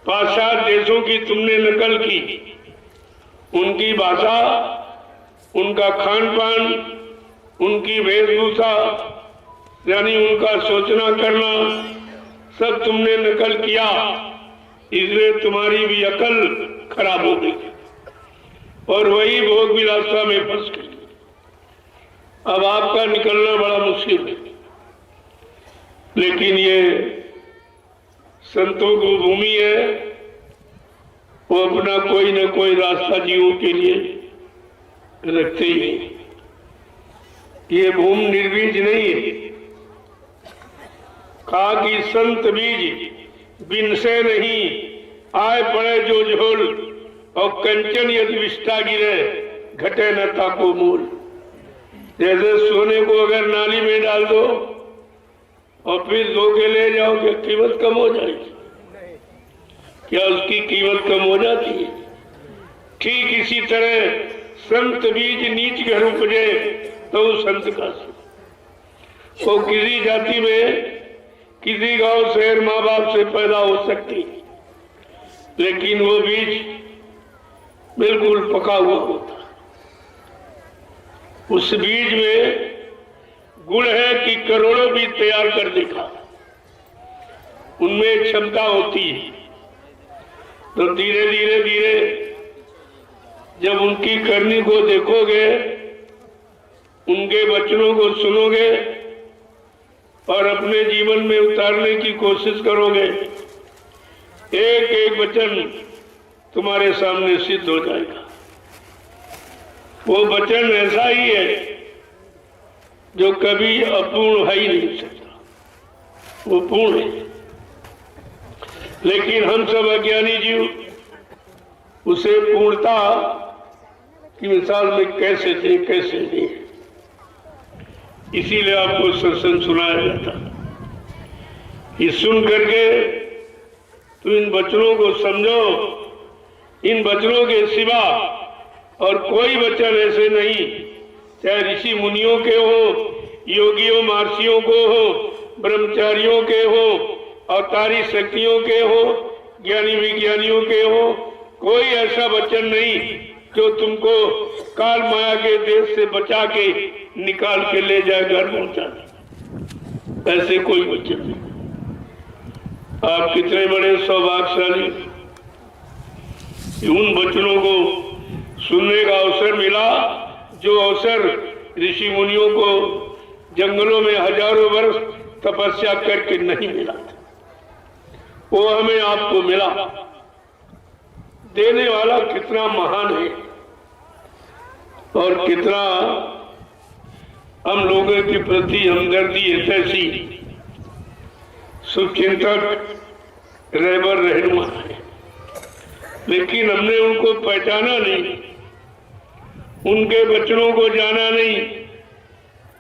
पाश्चात्य देशों की तुमने नकल की, उनकी भाषा, उनका खान पान, उनकी वेशभूषा, यानी उनका सोचना करना, सब तुमने नकल किया, इसलिए तुम्हारी भी अकल खराब हो गई और वही भोग विलासता में फंस गई। अब आपका निकलना बड़ा मुश्किल है, लेकिन ये संतों की भूमि है, वो अपना कोई न कोई रास्ता जीवों के लिए रखते ही नहीं। ये भूमि निर्बीज नहीं है। कहा कि संत बीज बिन से नहीं, आए पड़े जो झोल, और कंचन यदि विष्टा गिरे घटे न ताको मूल। जैसे सोने को अगर नाली में डाल दो और फिर धो के ले जाओगे, कीमत कम हो जाएगी। क्या उसकी कीमत कम हो जाती है? ठीक इसी तरह संत बीज नीच घर उपजे तो संत का वो किसी जाति में, किसी गांव शहर माँ बाप से पैदा हो सकती, लेकिन वो बीज बिल्कुल पका हुआ होता। उस बीज में गुण है कि करोड़ों बीज तैयार कर देखा, उनमें क्षमता होती है। तो धीरे धीरे धीरे जब उनकी करनी को देखोगे, उनके वचनों को सुनोगे और अपने जीवन में उतारने की कोशिश करोगे, एक एक वचन तुम्हारे सामने सिद्ध हो जाएगा। वो वचन ऐसा ही है जो कभी अपूर्ण है ही नहीं सकता, वो पूर्ण है। लेकिन हम सब अज्ञानी जीव उसे पूर्णता की मिसाल में कैसे थे, कैसे नहीं, इसीलिए आपको सत्संग सुनाया जाता। ये सुन करके तो इन वचनों को समझो। इन वचनों के सिवा और कोई वचन ऐसे नहीं, चाहे ऋषि मुनियों के हो, योगियों महर्षियों को हो, ब्रह्मचारियों के हो, अवतारी शक्तियों के हो, ज्ञानी विज्ञानियों के हो, कोई ऐसा वचन नहीं जो तुमको काल माया के देश से बचा के निकाल के ले जाए घर पहुंचा दे। ऐसे कोई वचन नहीं। आप कितने बड़े सौभाग्यशाली, उन वचनों को सुनने का अवसर मिला जो अवसर ऋषि मुनियों को जंगलों में हजारों वर्ष तपस्या करके नहीं मिला था, वो हमें आपको मिला। देने वाला कितना महान है और कितना हम लोगों के प्रति हमदर्दी ऐसी शुभचिंतक रहबर रहनुमा है, लेकिन हमने उनको पहचाना नहीं, उनके वचनों को जाना नहीं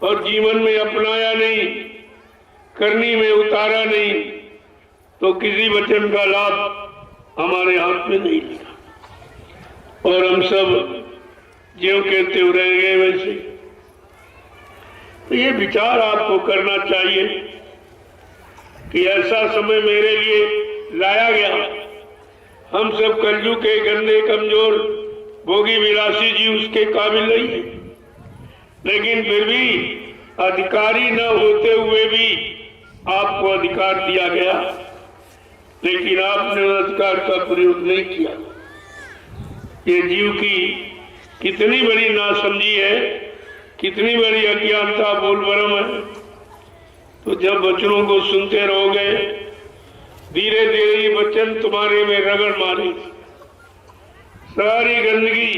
और जीवन में अपनाया नहीं, करनी में उतारा नहीं, तो किसी वचन का लाभ हमारे हाथ में नहीं लिया और हम सब ज्यों के त्यों रह गए वैसे। तो ये विचार आपको करना चाहिए कि ऐसा समय मेरे लिए लाया गया। हम सब कलयुग के गंदे कमजोर भोगी विलासी जी उसके काबिल नहीं है, लेकिन फिर भी अधिकारी न होते हुए भी आपको अधिकार दिया गया, लेकिन आपने अधिकार का प्रयोग नहीं किया। ये जीव की कितनी बड़ी नासमझी है, कितनी बड़ी अज्ञानता बोल भरम है। तो जब वचनों को सुनते रहोगे, धीरे धीरे ये वचन तुम्हारे में रगड़ मारे, सारी गंदगी,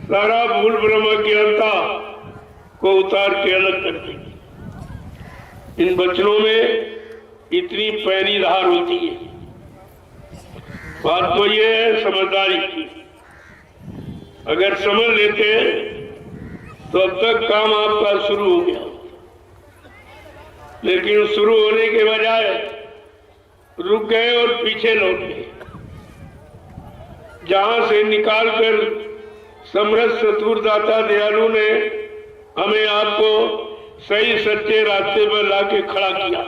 सारा भूल भ्रम अज्ञानता को उतार के अलग कर देगी। इन वचनों में इतनी पैनी धार होती है। बात तो ये है समझदारी की, अगर समझ लेते तो अब तक काम आपका शुरू हो गया, लेकिन शुरू होने के बजाय रुक गए और पीछे लौट गए। जहां से निकालकर समृद्ध चतुर्दाता दयालु ने हमें आपको सही सच्चे रास्ते पर लाके खड़ा किया,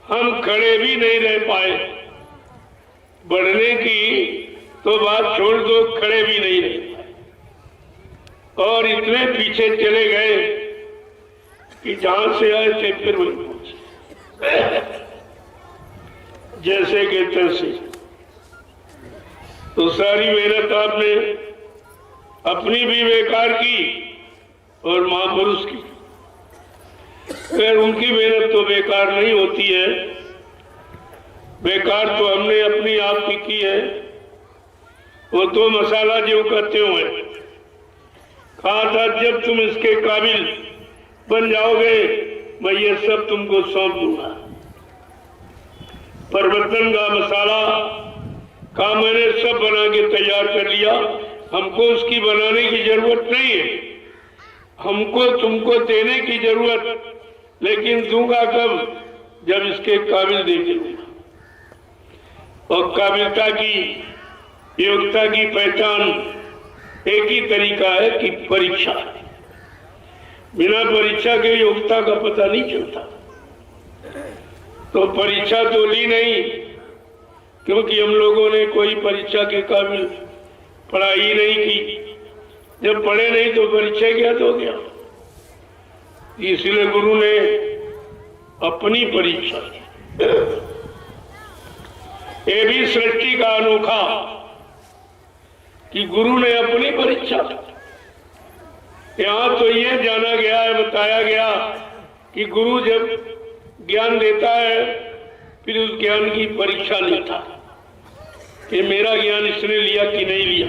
हम खड़े भी नहीं रह पाए बढ़ने की तो बात छोड़ दो, खड़े भी नहीं रहे और इतने पीछे चले गए कि जहां से आए थे फिर वहीं पहुंचे, जैसे कि तैसे। तो सारी मेहनत आपने अपनी भी बेकार की और महापुरुष की। खैर उनकी मेहनत तो बेकार नहीं होती है, बेकार तो हमने अपनी आप की है। वो तो मसाला जो कहते हुए कहा था, जब तुम इसके काबिल बन जाओगे मैं ये सब तुमको सौंप दूंगा। परिवर्तन का मसाला का मैंने सब बना के तैयार कर लिया, हमको उसकी बनाने की जरूरत नहीं है, हमको तुमको देने की जरूरत, लेकिन दूंगा कब? जब इसके काबिल दे दूंगा। और काबिलता की, योग्यता की पहचान एक ही तरीका है कि परीक्षा। बिना परीक्षा के योग्यता का पता नहीं चलता। तो परीक्षा तो ली नहीं, क्योंकि हम लोगों ने कोई परीक्षा के काबिल पढ़ाई नहीं की। जब पढ़े नहीं तो परीक्षा क्या हो गया? इसलिए गुरु ने अपनी परीक्षा की। ये भी सृष्टि का अनोखा कि गुरु ने अपनी परीक्षा। यहां तो ये जाना गया है, बताया गया कि गुरु जब ज्ञान देता है फिर उस ज्ञान की परीक्षा लेता कि मेरा ज्ञान इसने लिया कि नहीं लिया,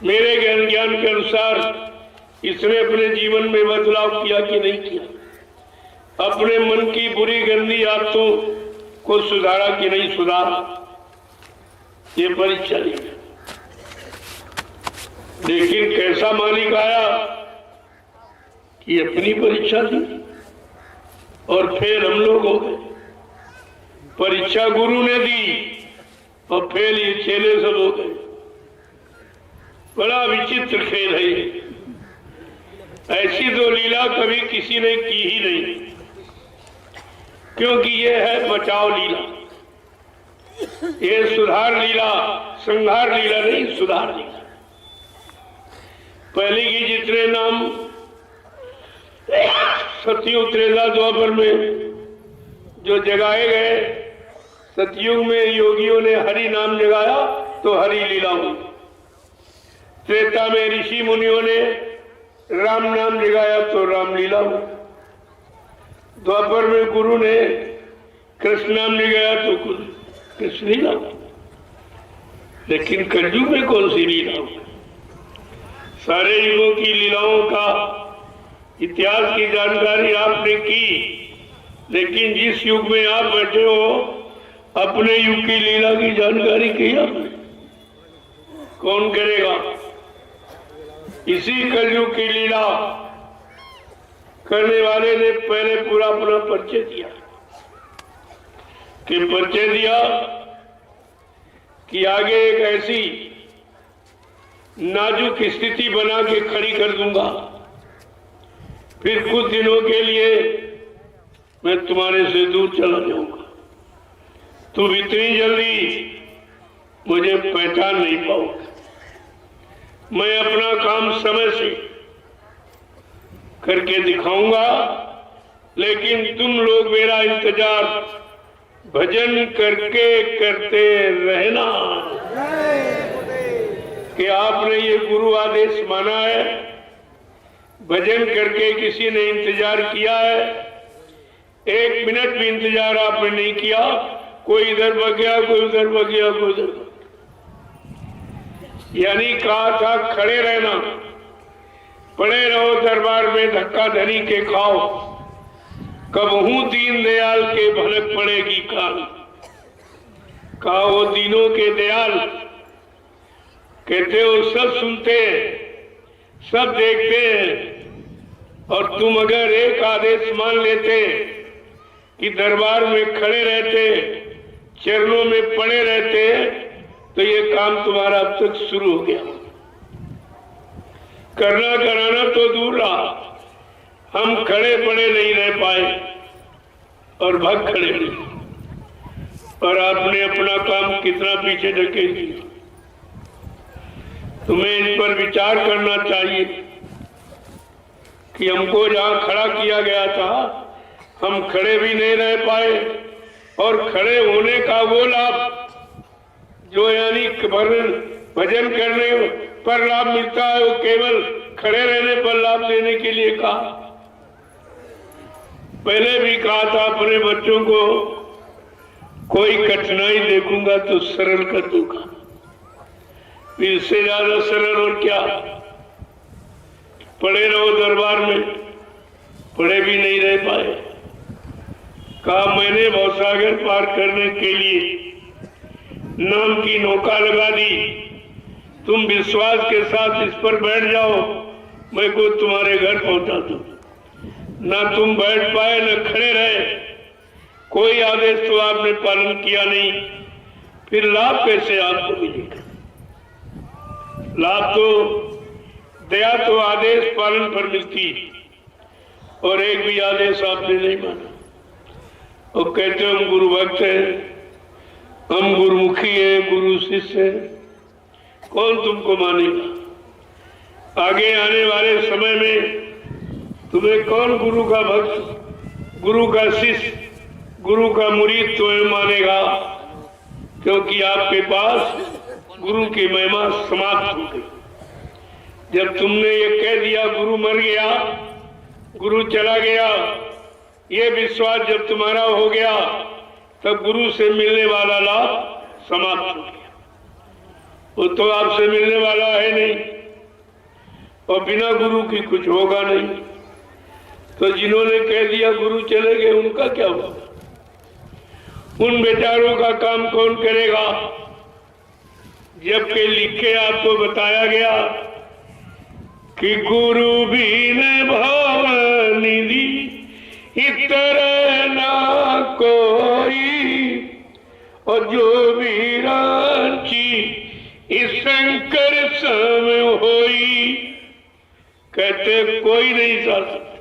मेरे ज्ञान के अनुसार इसने अपने जीवन में बदलाव किया कि नहीं किया, अपने मन की बुरी गंदी आदतों को सुधारा कि नहीं सुधारा। ये परीक्षा ली। लेकिन कैसा मालिक आया कि अपनी परीक्षा दी और फिर हम लोग हो गए। परीक्षा गुरु ने दी और फेल ये चेले सब हो गए। बड़ा विचित्र खेल है ये। ऐसी तो लीला कभी किसी ने की ही नहीं, क्योंकि ये है बचाव लीला, ये सुधार लीला, संहार लीला नहीं, सुधार लीला। पहले की जितने नाम सतयुग त्रेता द्वापर में जो जगाए गए, सतयुग में योगियों ने हरि नाम जगाया तो हरि लीला हुई। त्रेता में ऋषि मुनियों ने राम नाम जगाया तो रामलीला हुई। द्वापर में गुरु ने कृष्ण नाम जगाया तो कृष्ण लीला हुई। लेकिन कलयुग में कौन सी लीला हुई? सारे युगों की लीलाओं का इतिहास की जानकारी आपने की, लेकिन जिस युग में आप बैठे हो अपने युग की लीला की जानकारी की आपने? कौन करेगा? इसी कलयुग की लीला करने वाले ने पहले पूरा अपना परिचय दिया कि परिचय दिया कि आगे एक ऐसी नाजुक स्थिति बना के खड़ी कर दूंगा, फिर कुछ दिनों के लिए मैं तुम्हारे से दूर चला जाऊंगा, तुम इतनी जल्दी मुझे पहचान नहीं पाओगे। मैं अपना काम समय से करके दिखाऊंगा, लेकिन तुम लोग मेरा इंतजार भजन करके करते रहना। कि आपने ये गुरु आदेश माना है, भजन करके किसी ने इंतजार किया है, एक मिनट भी इंतजार आपने नहीं किया। कोई इधर भाग गया, कोई उधर भाग गया, कोई उधर। यानी कहा था खड़े रहना, पड़े रहो दरबार में धक्का धनी के खाओ, कबहू दीन दयाल के भनक पड़ेगी कान। कहा वो दीनों के दयाल कहते हो सब सुनते हैं, सब देखते हैं, और तुम अगर एक आदेश मान लेते कि दरबार में खड़े रहते, चरणों में पड़े रहते, तो ये काम तुम्हारा अब तक शुरू हो गया। करना कराना तो दूर रहा, हम खड़े पड़े नहीं रह पाए और भाग खड़े नहीं। और आपने अपना काम कितना पीछे ढकेल दिया। तुम्हें इस पर विचार करना चाहिए कि हमको जहां खड़ा किया गया था हम खड़े भी नहीं रह पाए, और खड़े होने का वो लाभ जो यानी भजन करने पर लाभ मिलता है, वो केवल खड़े रहने पर लाभ लेने के लिए कहा। पहले भी कहा था अपने बच्चों को, कोई कठिनाई देखूंगा तो सरल कर दूंगा, इससे ज्यादा सरल और क्या। पड़े रहो दरबार में, पड़े भी नहीं रह पाए। कहा मैंने भवसागर पार करने के लिए नाम की नौका लगा दी, तुम विश्वास के साथ इस पर बैठ जाओ, मैं को तुम्हारे घर पहुंचा दूं। ना तुम बैठ पाए न खड़े रहे, कोई आदेश तो आपने पालन किया नहीं, फिर लाभ कैसे आपको मिलेगा? लाभ तो दया तो आदेश पालन पर मिलती, और एक भी आदेश आपने नहीं माना। और कहते हम गुरु भक्त हैं, हम गुरुमुखी हैं, गुरु शिष्य हैं, कौन तुमको मानेगा? आगे आने वाले समय में तुम्हें कौन गुरु का भक्त, गुरु का शिष्य, गुरु का मुरीद तुम्हें मानेगा? क्योंकि आपके पास गुरु की महिमा समाप्त हो गई। जब तुमने ये कह दिया गुरु मर गया, गुरु चला गया, ये विश्वास जब तुम्हारा हो गया, तब गुरु से मिलने वाला लाभ समाप्त हो गया। वो तो आपसे मिलने वाला है नहीं, और बिना गुरु की कुछ होगा नहीं। तो जिन्होंने कह दिया गुरु चले गए, उनका क्या होगा? उन बेचारों का काम कौन करेगा? जबकि लिखे आपको बताया गया कि गुरु भी ने भाव निधि इतर ना कोई, और जो भी रांची इस शंकर सम होई। कहते कोई नहीं जा सकता,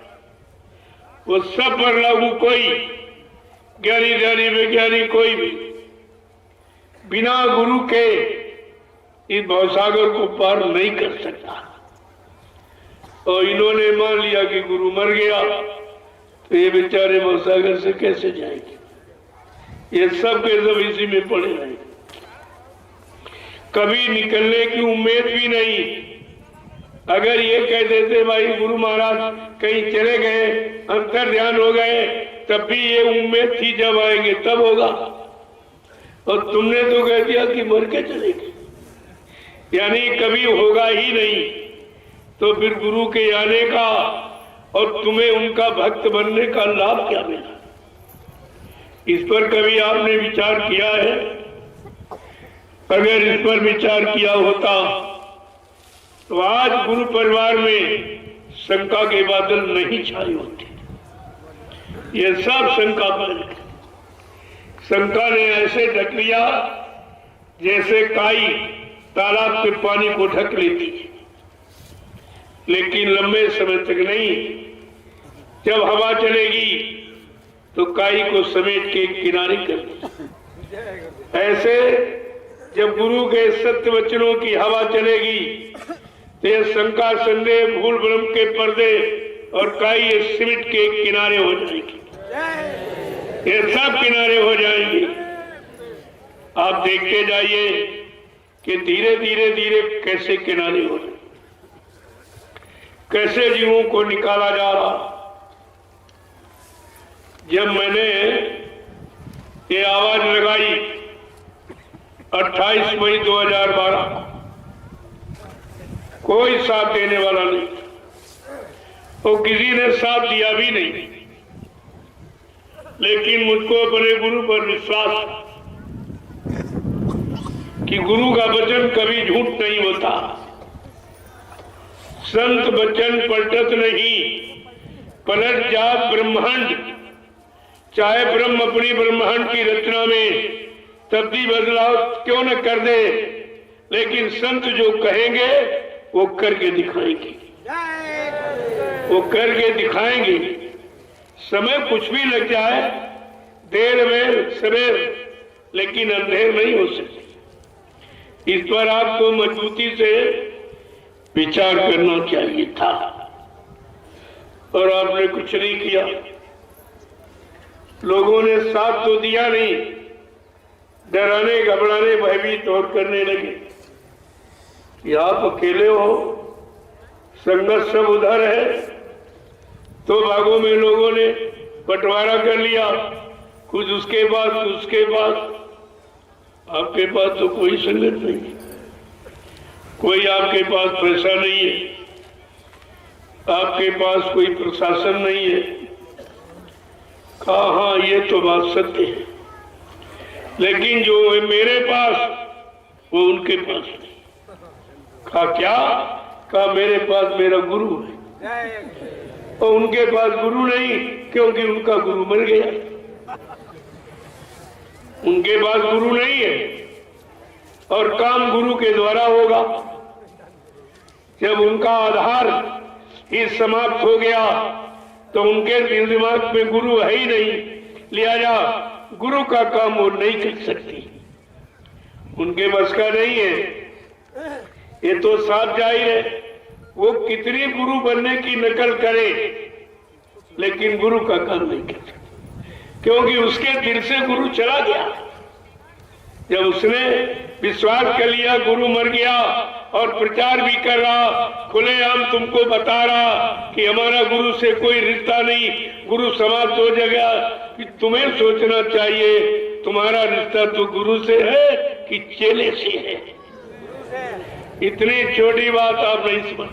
वो सब पर लागू कोई, ज्ञानी ध्यानी विज्ञानी कोई भी बिना गुरु के इस भवसागर को पार नहीं कर सकता। और इन्होंने मान लिया कि गुरु मर गया, तो ये बेचारे भवसागर से कैसे जाएंगे? ये सब के सब इसी में पड़े रहे, कभी निकलने की उम्मीद भी नहीं। अगर ये कह देते भाई गुरु महाराज कहीं चले गए, अंतर ध्यान हो गए, तब भी ये उम्मीद थी जब आएंगे तब होगा। और तुमने तो कह दिया कि मर के चले गए, यानी कभी होगा ही नहीं। तो फिर गुरु के आने का और तुम्हें उनका भक्त बनने का लाभ क्या मिला? इस पर कभी आपने विचार किया है? अगर इस पर विचार किया होता तो आज गुरु परिवार में शंका के बादल नहीं छाए होते। ये सब शंका पर, शंका ने ऐसे ढक लिया जैसे काई तालाब के पानी को ढक लेती है, लेकिन लंबे समय तक नहीं। जब हवा चलेगी तो काई को समेट के किनारे कर दी। ऐसे जब गुरु के सत्य वचनों की हवा चलेगी तो ये शंका संदेह भूल भ्रम के पर्दे और काई ये सिमट के किनारे हो जाएगी, ये सब किनारे हो जाएंगे। आप देखते जाइए कि धीरे धीरे धीरे कैसे किनारे हो रहे, कैसे जीवों को निकाला जा रहा। जब मैंने ये आवाज लगाई 28 मई 2012, कोई साथ देने वाला नहीं, और किसी ने साथ दिया भी नहीं। लेकिन मुझको अपने गुरु पर विश्वास कि गुरु का वचन कभी झूठ नहीं होता। संत वचन पलटत नहीं, पलट जा ब्रह्मांड। चाहे ब्रह्म अपनी ब्रह्मांड की रचना में तब्दील बदलाव क्यों न कर दे, लेकिन संत जो कहेंगे वो करके दिखाएंगे, वो करके दिखाएंगे। समय कुछ भी लग जाए, देर में सवेर लेकिन अंधेर नहीं हो सकती। इस पर आपको मजबूती से विचार करना चाहिए था और आपने कुछ नहीं किया। लोगों ने साथ तो दिया नहीं, डराने घबराने भयभीत और करने लगे कि आप अकेले हो, संघर्ष सब उधर है। तो भागों में लोगों ने बंटवारा कर लिया, कुछ उसके बाद कुछ उसके बाद। आपके पास तो कोई संगत नहीं है, कोई आपके पास पैसा नहीं है, आपके पास कोई प्रशासन नहीं है। कहा हाँ ये तो बात सत्य है, लेकिन जो है मेरे पास वो उनके पास नहीं। कहा क्या? कहा मेरे पास मेरा गुरु है और उनके पास गुरु नहीं, क्योंकि उनका गुरु मर गया। उनके पास गुरु नहीं है और काम गुरु के द्वारा होगा। जब उनका आधार ही समाप्त हो गया तो उनके दिल दिमाग में गुरु है ही नहीं, लिहाजा गुरु का काम वो नहीं कर सकती, उनके बस का नहीं है। ये तो साफ जाहिर है, वो कितनी गुरु बनने की नकल करे लेकिन गुरु का काम नहीं कर सकती, क्योंकि उसके दिल से गुरु चला गया। जब उसने विश्वास कर लिया गुरु मर गया और प्रचार भी कर रहा, खुलेआम तुमको बता रहा कि हमारा गुरु से कोई रिश्ता नहीं, गुरु समाप्त हो जाएगा, कि तुम्हें सोचना चाहिए तुम्हारा रिश्ता तो गुरु से है कि चेले से है। इतनी छोटी बात आप नहीं समझ।